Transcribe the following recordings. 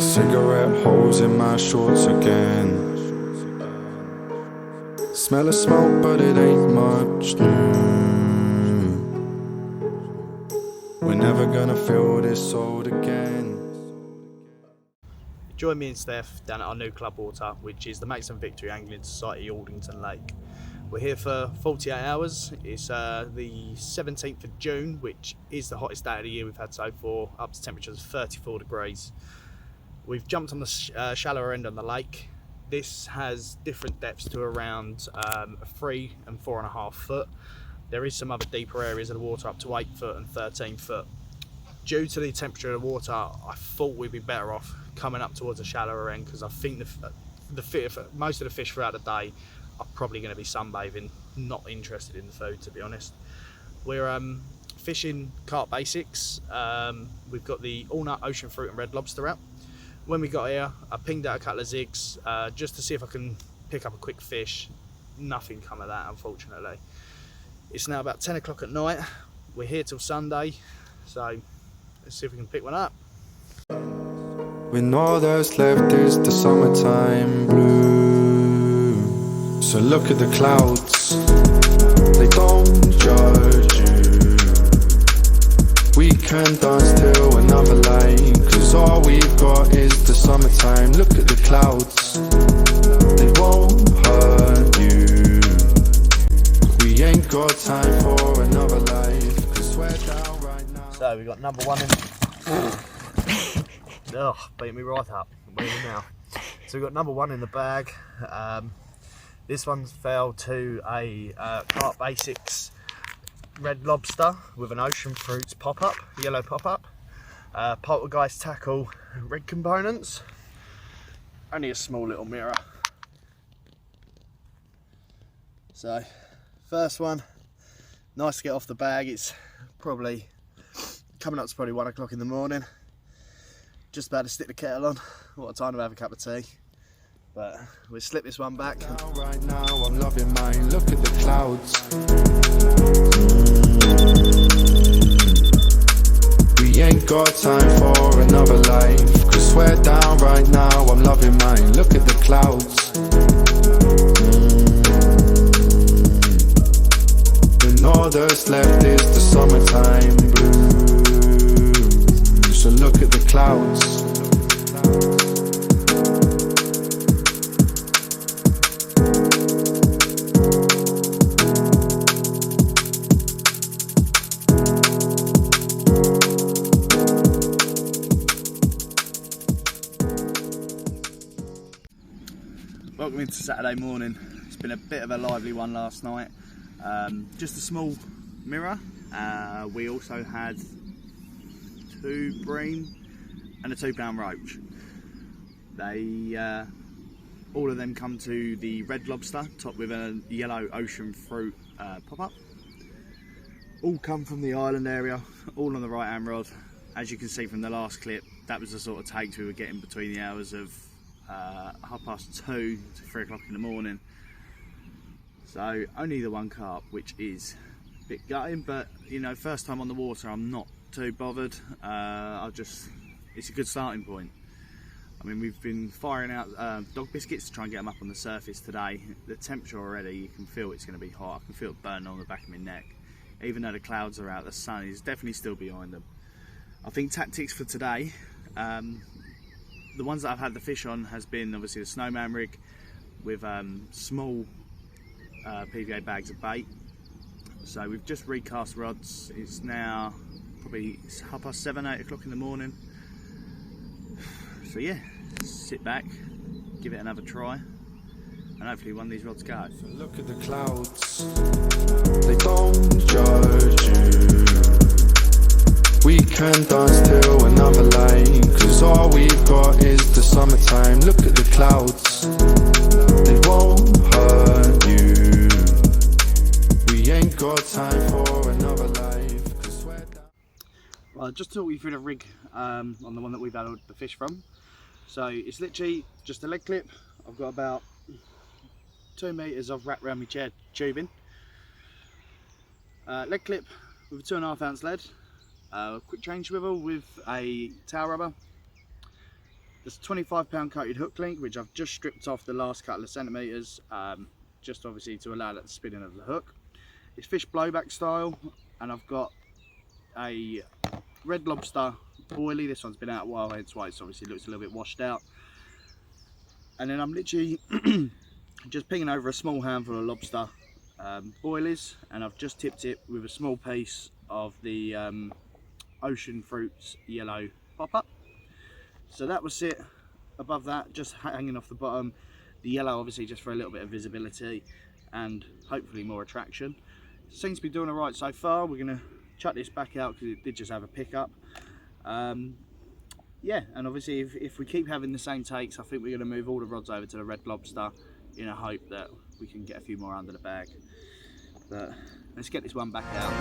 Cigarette holes in my shorts again. Smell of smoke, but it ain't much new. We're never gonna feel this old again. Join me and Steph down at our new club water, which is the Maidstone Victory Angling Society Aldington Lake. We're here for 48 hours. It's the 17th of June, which is the hottest day of the year we've had so far, up to temperatures of 34 degrees. We've jumped on the shallower end on the lake. This has different depths to around 3 and 4.5 foot. There is some other deeper areas of the water up to 8 foot and 13 foot. Due to the temperature of the water, I thought we'd be better off coming up towards the shallower end, because I think most of the fish throughout the day are probably going to be sunbathing, not interested in the food, to be honest. We're fishing carp basics. We've got the all-nut ocean fruit and red lobster out. When we got here, I pinged out a couple of zigs just to see if I can pick up a quick fish. Nothing come of that, unfortunately. It's now about 10 o'clock at night. We're here till Sunday, so let's see if we can pick one up. When all that's left is the summertime blue. So look at the clouds, they don't judge you. We can dance till another light, cause all we've got is the summertime. Look at the clouds, they won't hurt you. We ain't got time for another life, cause we're down right now. So we got number one in. Oh, beat me right up. Where are we now? So we've got number one in the bag. This one fell to a carp basics red lobster with an ocean fruits pop-up, yellow pop-up. Poltergeist tackle red components. Only a small little mirror. So, first one, nice to get off the bag. It's probably coming up to probably 1 o'clock in the morning. Just about to stick the kettle on. What a time to have a cup of tea. But we'll slip this one back. Right now I'm loving mine. Look at the clouds. We ain't got time for another life, cause we're down right now. I'm loving mine. Look at the clouds. When all that's left is the summertime blue. So look at the clouds. Welcome into Saturday morning. It's been a bit of a lively one last night. Just a small mirror. We also had 2 bream and a 2-pound roach. They all of them come to the red lobster, topped with a yellow ocean fruit pop-up. All come from the island area, all on the right hand rod. As you can see from the last clip, that was the sort of takes we were getting between the hours of 2:30 to 3 o'clock in the morning. So only the one carp, which is a bit gutting, but you know, first time on the water, I'm not too bothered. It's a good starting point. I mean, we've been firing out dog biscuits to try and get them up on the surface today. The temperature already, you can feel it's going to be hot. I can feel it burning on the back of my neck. Even though the clouds are out, the sun is definitely still behind them. I think tactics for today, the ones that I've had the fish on has been obviously the snowman rig with small PVA bags of bait. So we've just recast rods. It's now probably 7:30, 8 o'clock in the morning. So yeah, sit back, give it another try, and hopefully one of these rods go. So look at the clouds, they don't judge you. We can dance till another light, cause all we've got is the summertime. Look at the clouds, they won't hurt you. We ain't got time for another life, cause we're down. Well, just to talk you through the rig on the one that we've had the fish from. So it's literally just a leg clip. I've got about 2 meters of wrapped around my chair tubing. Leg clip with a 2.5 ounce lead. Quick chain swivel with a tail rubber. It's a 25-pound coated hook link, which I've just stripped off the last couple of centimetres, just obviously to allow that spinning of the hook. It's fish blowback style, and I've got a Red Lobster boilie. This one's been out a while, hence why it's obviously looks a little bit washed out. And then I'm literally just pinging over a small handful of lobster boilies, and I've just tipped it with a small piece of the Ocean Fruits yellow pop-up. So that will sit above that, just hanging off the bottom. The yellow obviously just for a little bit of visibility and hopefully more attraction. Seems to be doing alright so far. We're going to chuck this back out because it did just have a pickup. Yeah, and obviously if we keep having the same takes, I think we're going to move all the rods over to the Red Lobster in a hope that we can get a few more under the bag. But let's get this one back out.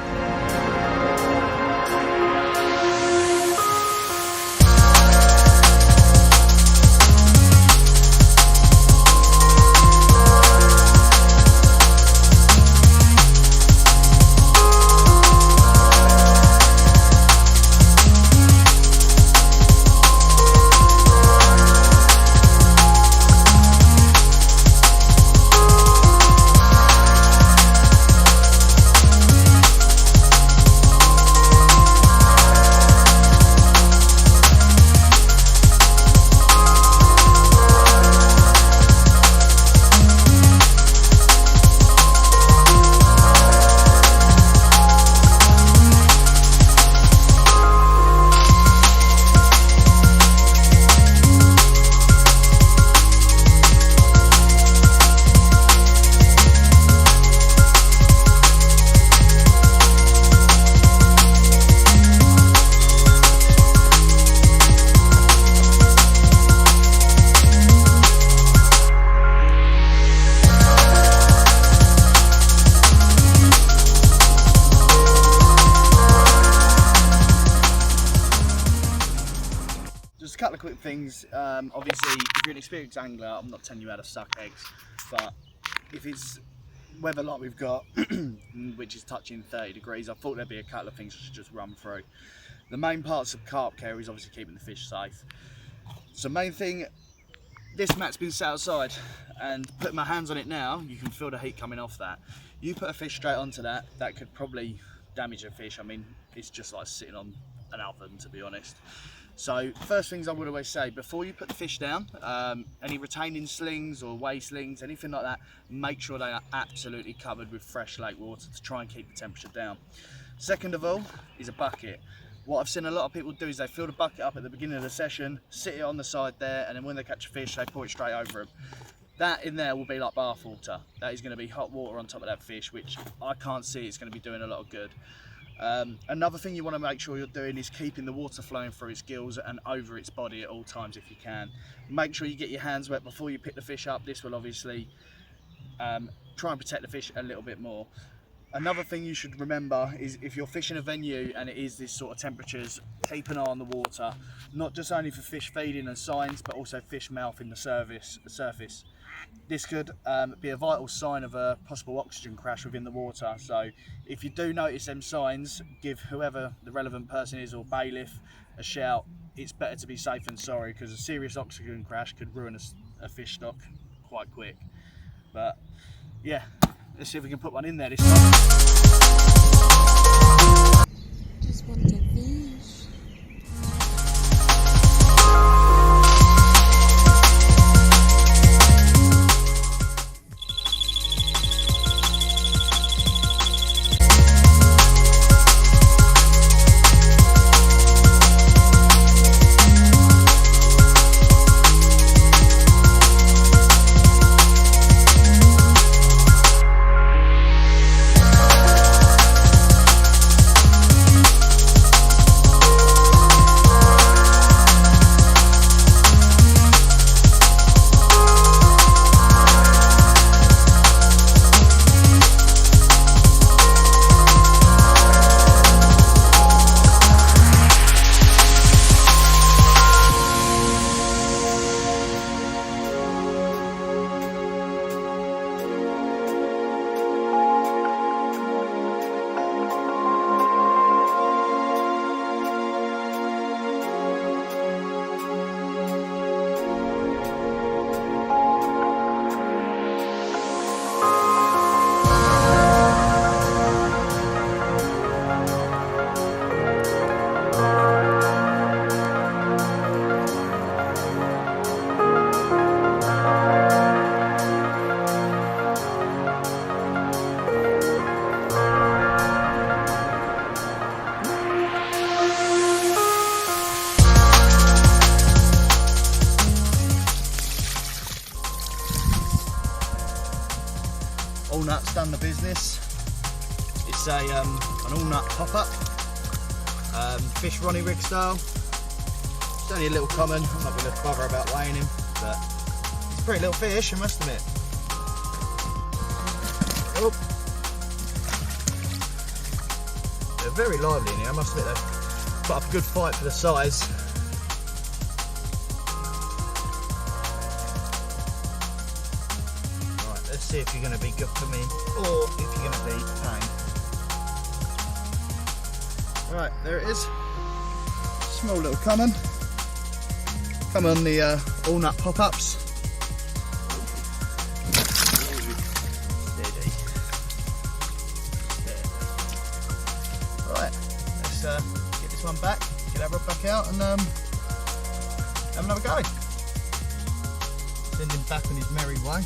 A couple of quick things. Obviously, if you're an experienced angler, I'm not telling you how to suck eggs, but if it's weather like we've got, which is touching 30 degrees, I thought there'd be a couple of things I should just run through. The main parts of carp care is obviously keeping the fish safe. So main thing, this mat's been set outside, and putting my hands on it now, you can feel the heat coming off that. You put a fish straight onto that, that could probably damage a fish. I mean, it's just like sitting on an oven, to be honest. So first things I would always say, before you put the fish down, any retaining slings or weigh slings, anything like that, make sure they are absolutely covered with fresh lake water to try and keep the temperature down. Second of all is a bucket. What I've seen a lot of people do is they fill the bucket up at the beginning of the session, sit it on the side there, and then when they catch a fish, they pour it straight over them. That in there will be like bath water. That is going to be hot water on top of that fish, which I can't see it's going to be doing a lot of good. Another thing you want to make sure you're doing is keeping the water flowing through its gills and over its body at all times if you can. Make sure you get your hands wet before you pick the fish up. This will obviously try and protect the fish a little bit more. Another thing you should remember is if you're fishing a venue and it is this sort of temperatures, keep an eye on the water, not just only for fish feeding and signs, but also fish mouth in the surface. This could be a vital sign of a possible oxygen crash within the water. So if you do notice them signs, give whoever the relevant person is or bailiff a shout. It's better to be safe than sorry, because a serious oxygen crash could ruin a fish stock quite quick. But yeah, let's see if we can put one in there this time. Just want a fish. done the business. It's a an all-nut pop-up, fish Ronnie rig style. It's only a little common. I'm not going to bother about weighing him, but it's a pretty little fish, I must admit. Oh. They're very lively in here, I must admit. They've put up a good fight for the size. Right, let's see if you're going to be good for me or if you're going to be a pain. Right, there it is. Small little common. Come on the all-nut pop-ups. Steady. Right, let's get this one back, get that rod back out and have another go. Send him back on his merry way.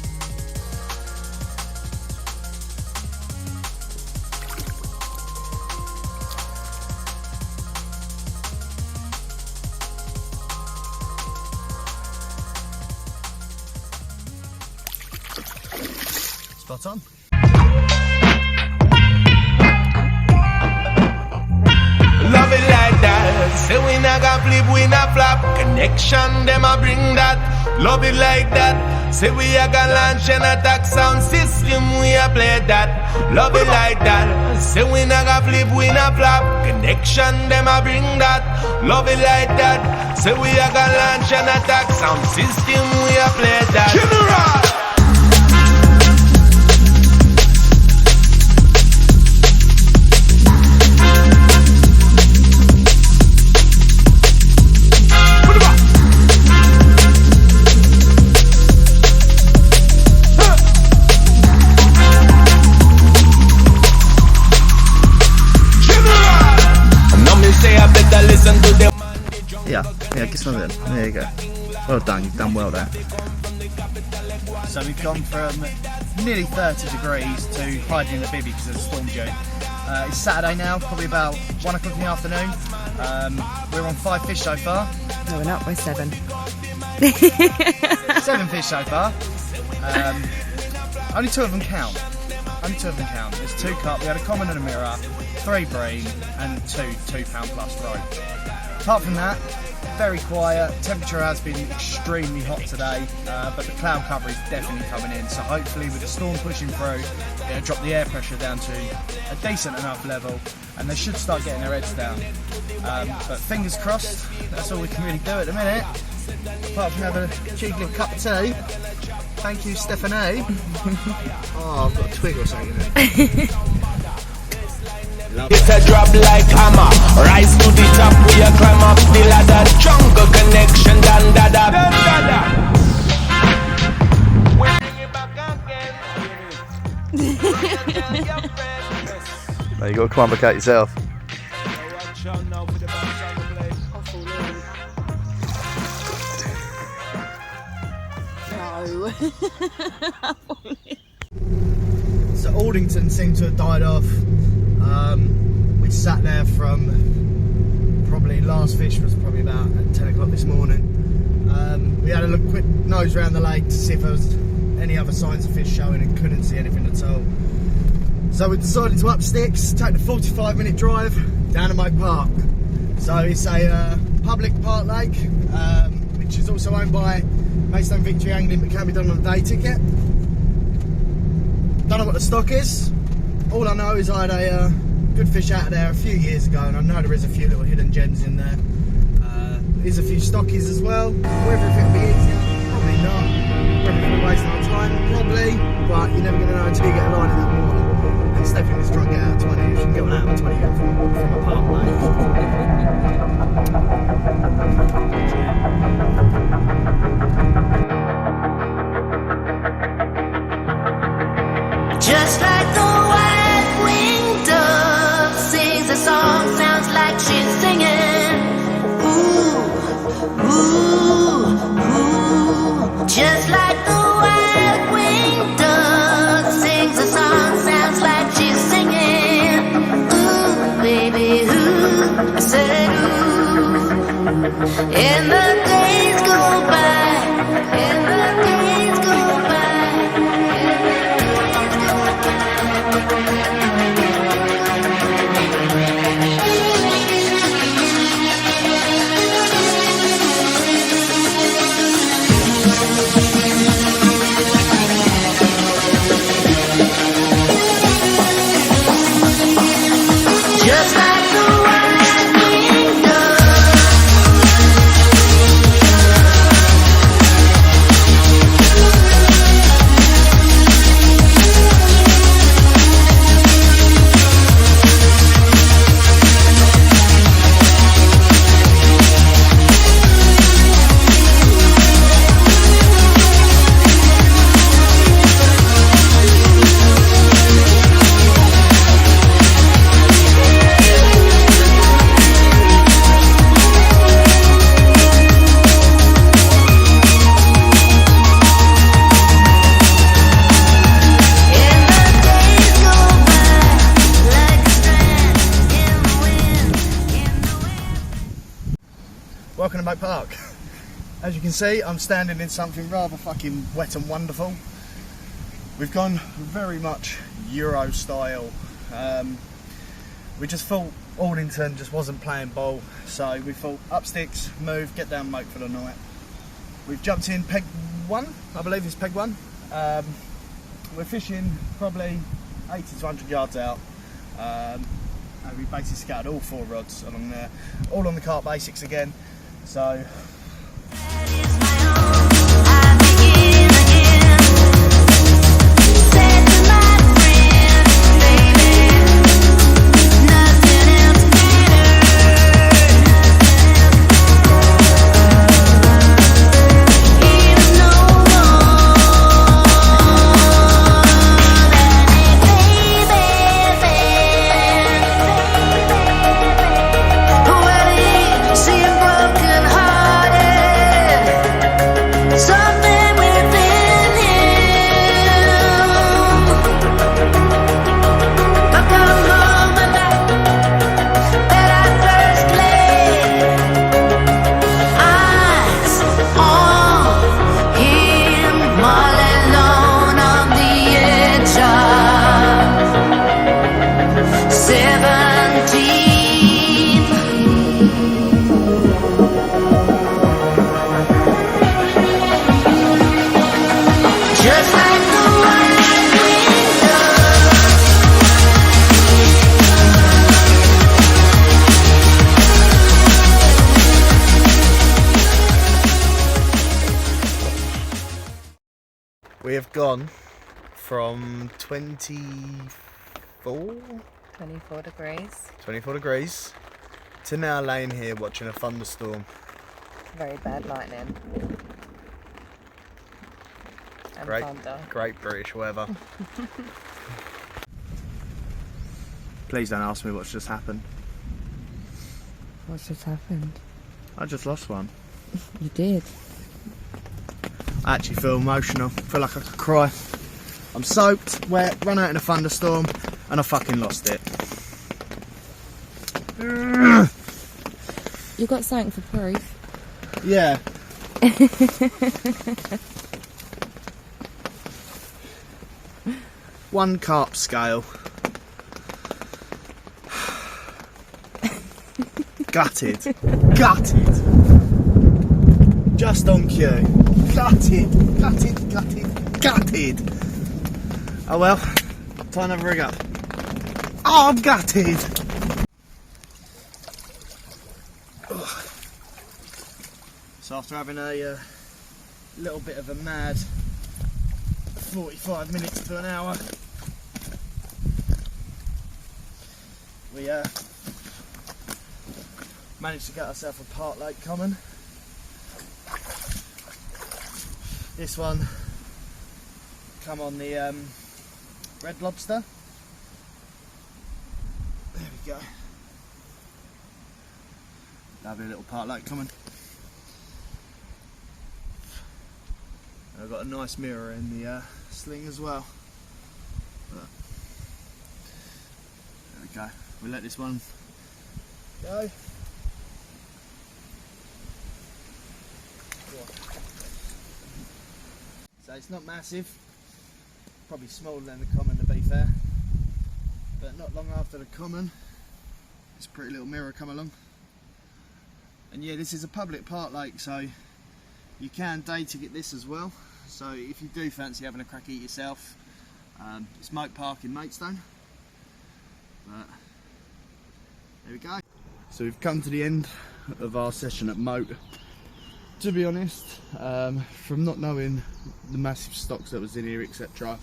Spot on. Love it like that. Say we not gonna flip, we not flop. Connection, them a bring that. Love it like that. Say we a gonna launch an attack sound system, we a play that. Love it like that. Say we not gonna flip, we not flop. Connection, them a bring that. Love it like that. Say we a gonna launch an attack sound system, we a play that. General. Yeah, get some of them. There you go. Well done, you've done well there. So we've gone from nearly 30 degrees to hiding in the bivvy because of the storm due. It's Saturday now, probably about 1 o'clock in the afternoon. We're on 5 fish so far. No, we're not, we're 7. 7 fish so far. Only 2 of them count. Only 2 of them count. There's 2 carp, we had a common and a mirror, 3 bream and 2 £2 plus rope. Apart from that, very quiet. Temperature has been extremely hot today, but the cloud cover is definitely coming in. So hopefully with the storm pushing through, it'll drop the air pressure down to a decent enough level and they should start getting their heads down. But fingers crossed, that's all we can really do at the minute. Apart from having a cheeky little cup of tea. Thank you, Stephanie. Oh, I've got a twig or something there. It's a drop like hammer. Rise to the top, we a climb up the ladder. Jungle connection, dan da da. Now you got to complicate yourself. No. So Aldington seemed to have died off. We sat there from probably last fish was probably about at 10 o'clock this morning. We had a look, quick nose around the lake to see if there was any other signs of fish showing and couldn't see anything at all. So we decided to up sticks, take the 45-minute drive down to Mote Park. So it's a public park lake, which is also owned by Maidstone Victory Angling, but can be done on a day ticket. Don't know what the stock is. All I know is I had a good fish out of there a few years ago, and I know there is a few little hidden gems in there. There's a few stockies as well. Whether if it'll be easier, probably not. Whether it'll be wasting our time, probably. But you're never going to know until you get a line in that water. And Steph is trying to get out of 20. If you can get one out of 20 from a park lake. Just like the white-winged dove sings a song, sounds like she's singing. Ooh, ooh, ooh. Just like the white-winged dove sings a song, sounds like she's singing. Ooh, baby, ooh, I said ooh. And the days go by, and the days go by. As you can see, I'm standing in something rather fucking wet and wonderful. We've gone very much Euro style. We just thought Aldington just wasn't playing ball, so we thought up sticks, move, get down mote for the night. We've jumped in peg 1, I believe it's peg 1. We're fishing probably 80 to 100 yards out. And we basically scattered all 4 rods along there, all on the carp basics again. So we have gone from 24 degrees to now laying here watching a thunderstorm. Very bad lightning. And thunder. Great British weather. Please don't ask me what's just happened. What's just happened? I just lost one. You did? I actually feel emotional. I feel like I could cry. I'm soaked, wet, run out in a thunderstorm, and I fucking lost it. You got something for proof? Yeah. One carp scale. Gutted. Gutted. Just on cue. Gutted. Gutted. Gutted. Gutted. Oh well. Time to rig up. Oh, I'm gutted. So after having a little bit of a mad 45 minutes to an hour, we managed to get ourselves a Park Lake common. This one come on the Red Lobster. There we go. Lovely little Park Lake common. I've got a nice mirror in the sling as well. But there we go. We'll let this one go. So it's not massive, probably smaller than the common to be fair, but not long after the common, this pretty little mirror come along. And yeah, this is a public park lake, so you can day ticket this as well. So if you do fancy having a crack at it yourself, it's Mote Park in Maidstone. But there we go. So we've come to the end of our session at Mote. To be honest, from not knowing the massive stocks that was in here, etc.,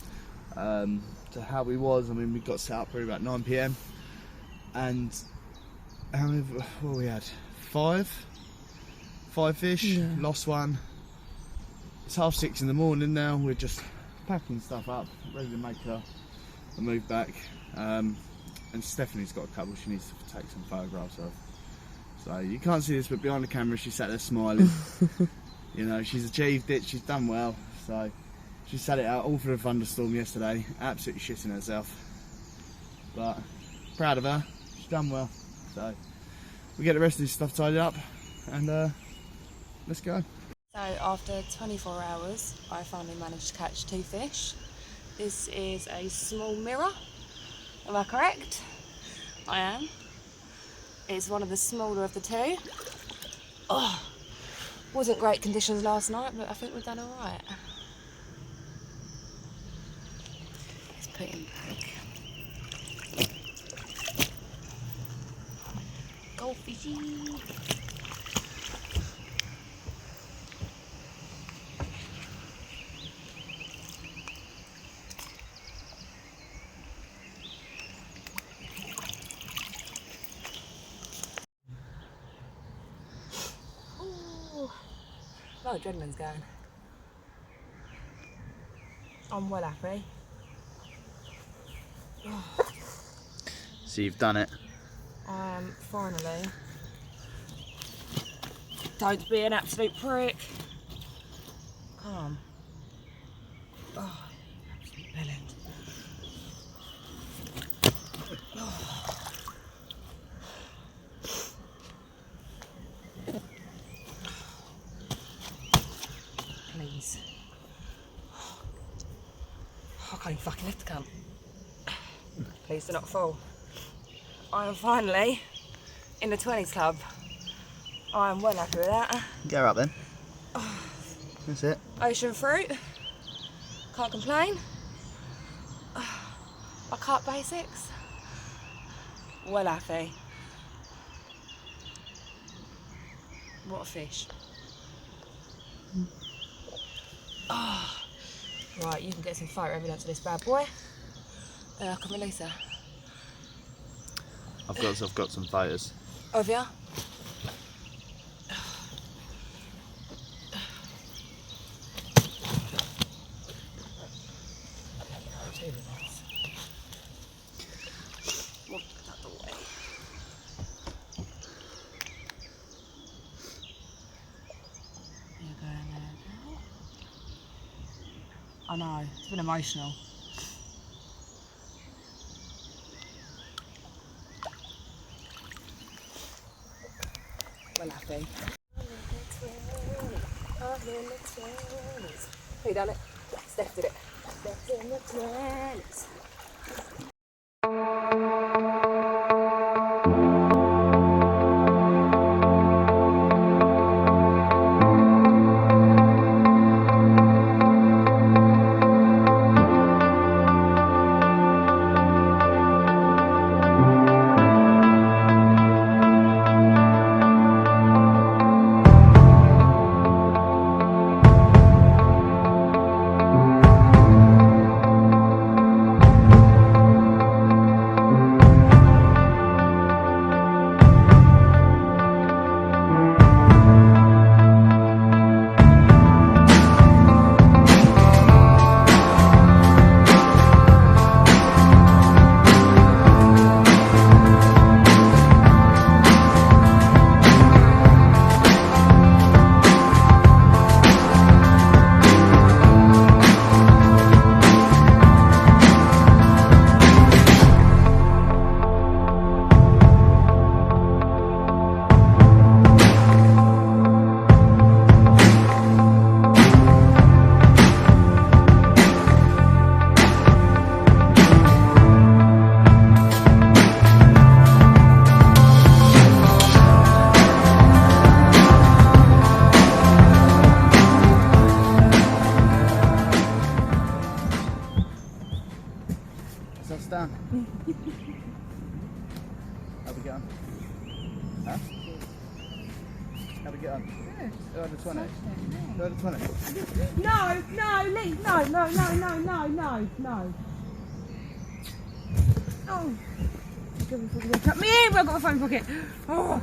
to how we was, I mean, we got set up probably about 9 PM, and how many? What we had? Five fish. Yeah. Lost one. It's 6:30 in the morning now. We're just packing stuff up, ready to make a move back. And Stephanie's got a couple she needs to take some photographs of. So you can't see this, but behind the camera she sat there smiling. You know, she's achieved it, she's done well. So she sat it out all for the thunderstorm yesterday, absolutely shitting herself. But proud of her, she's done well. So we get the rest of this stuff tidied up and let's go. So So after 24 hours, I finally managed to catch 2 fish. This is a small mirror. Am I correct? I am. It's one of the smaller of the 2. Oh, wasn't great conditions last night, but I think we've done all right. Let's put him back. Goldfishy. Oh, adrenaline's going. I'm well happy. So you've done it. Finally. Don't be an absolute prick. Come on. Oh, absolute bellend. Please. I can't even fucking lift the cunt. Please do not fall. I am finally in the 20s club. I am well happy with that. Get her up then. That's it. Ocean fruit. Can't complain. My carp basics. Well happy. What a fish. Oh. Right, you can get some photo evidence of this bad boy. And I can release her. I've got some photos. Have ya? I know, it's been emotional. Well happy. Who done it? Steph did it. Steph's in the 20s. Stan? How we get on? Huh? How we get on? Who had the 20? Who had the 20? No, Lee, no. Oh. Cut me in, I've got a phone pocket. Oh.